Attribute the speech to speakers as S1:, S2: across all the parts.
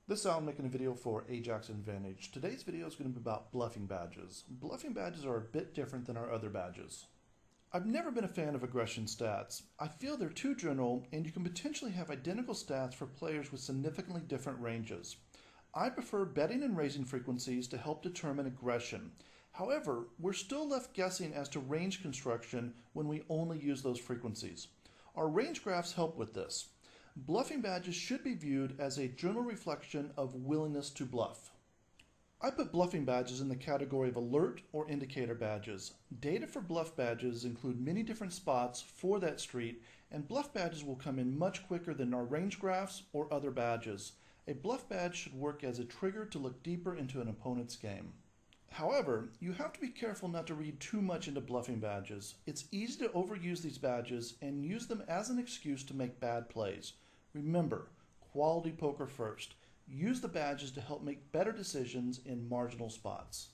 S1: This is Alan making a video for Ajax Advantage. Today's video is going to be about bluffing badges. Bluffing badges are a bit different than our other badges. I've never been a fan of aggression stats. I feel they're too general and you can potentially have identical stats for players with significantly different ranges. I prefer betting and raising frequencies to help determine aggression. However, we're still left guessing as to range construction when we only use those frequencies. Our range graphs help with this. Bluffing badges should be viewed as a general reflection of willingness to bluff. I put bluffing badges in the category of alert or indicator badges. Data for bluff badges include many different spots for that street, and bluff badges will come in much quicker than our range graphs or other badges. A bluff badge should work as a trigger to look deeper into an opponent's game. However, you have to be careful not to read too much into bluffing badges. It's easy to overuse these badges and use them as an excuse to make bad plays. Remember, quality poker first. Use the badges to help make better decisions in marginal spots.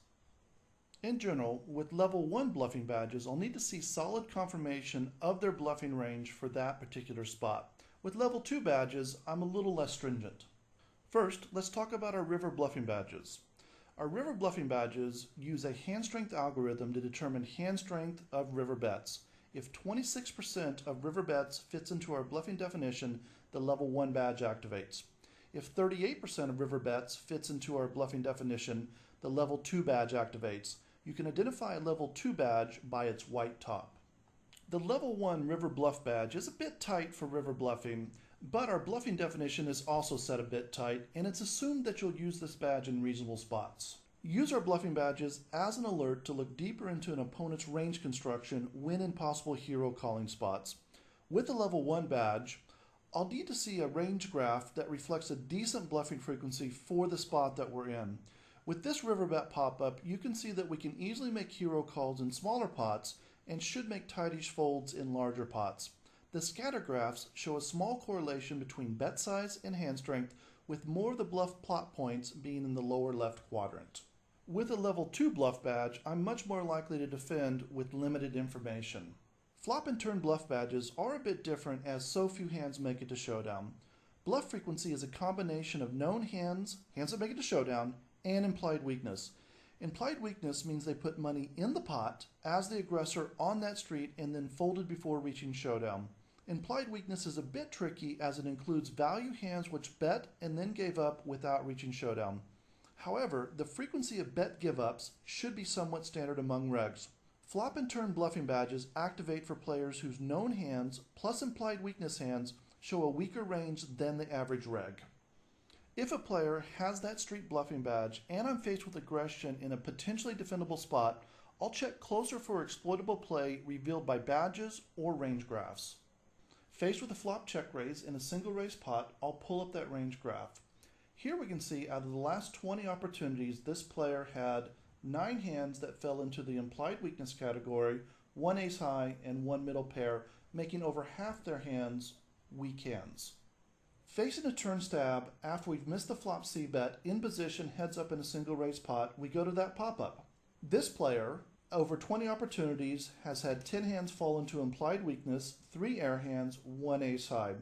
S1: In general, with level 1 bluffing badges, I'll need to see solid confirmation of their bluffing range for that particular spot. With level 2 badges, I'm a little less stringent. First, let's talk about our river bluffing badges. Our river bluffing badges use a hand strength algorithm to determine hand strength of river bets. If 26% of river bets fits into our bluffing definition, the level 1 badge activates. If 38% of river bets fits into our bluffing definition, the level 2 badge activates. You can identify a level 2 badge by its white top. The level 1 river bluff badge is a bit tight for river bluffing, but our bluffing definition is also set a bit tight, and it's assumed that you'll use this badge in reasonable spots. Use our bluffing badges as an alert to look deeper into an opponent's range construction when in possible hero calling spots. With the level 1 badge, I'll need to see a range graph that reflects a decent bluffing frequency for the spot that we're in. With this river bet pop-up, you can see that we can easily make hero calls in smaller pots and should make tightish folds in larger pots. The scatter graphs show a small correlation between bet size and hand strength, with more of the bluff plot points being in the lower left quadrant. With a level 2 bluff badge, I'm much more likely to defend with limited information. Flop and turn bluff badges are a bit different as so few hands make it to showdown. Bluff frequency is a combination of known hands, hands that make it to showdown, and implied weakness. Implied weakness means they put money in the pot as the aggressor on that street and then folded before reaching showdown. Implied weakness is a bit tricky as it includes value hands which bet and then gave up without reaching showdown. However, the frequency of bet give-ups should be somewhat standard among regs. Flop and turn bluffing badges activate for players whose known hands plus implied weakness hands show a weaker range than the average reg. If a player has that street bluffing badge and I'm faced with aggression in a potentially defendable spot, I'll check closer for exploitable play revealed by badges or range graphs. Faced with a flop check raise in a single raise pot, I'll pull up that range graph. Here we can see out of the last 20 opportunities, this player had 9 hands that fell into the implied weakness category, 1 ace high and 1 middle pair, making over half their hands weak hands. Facing a turn stab after we've missed the flop C bet in position heads up in a single raise pot, we go to that pop-up. This player, over 20 opportunities, has had 10 hands fall into implied weakness, 3 air hands, 1 ace high.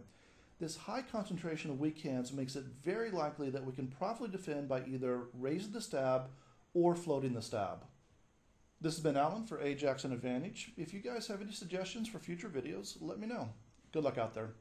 S1: This high concentration of weak hands makes it very likely that we can properly defend by either raising the stab or floating the stab. This has been Alan for Ajax Advantage. If you guys have any suggestions for future videos, let me know. Good luck out there.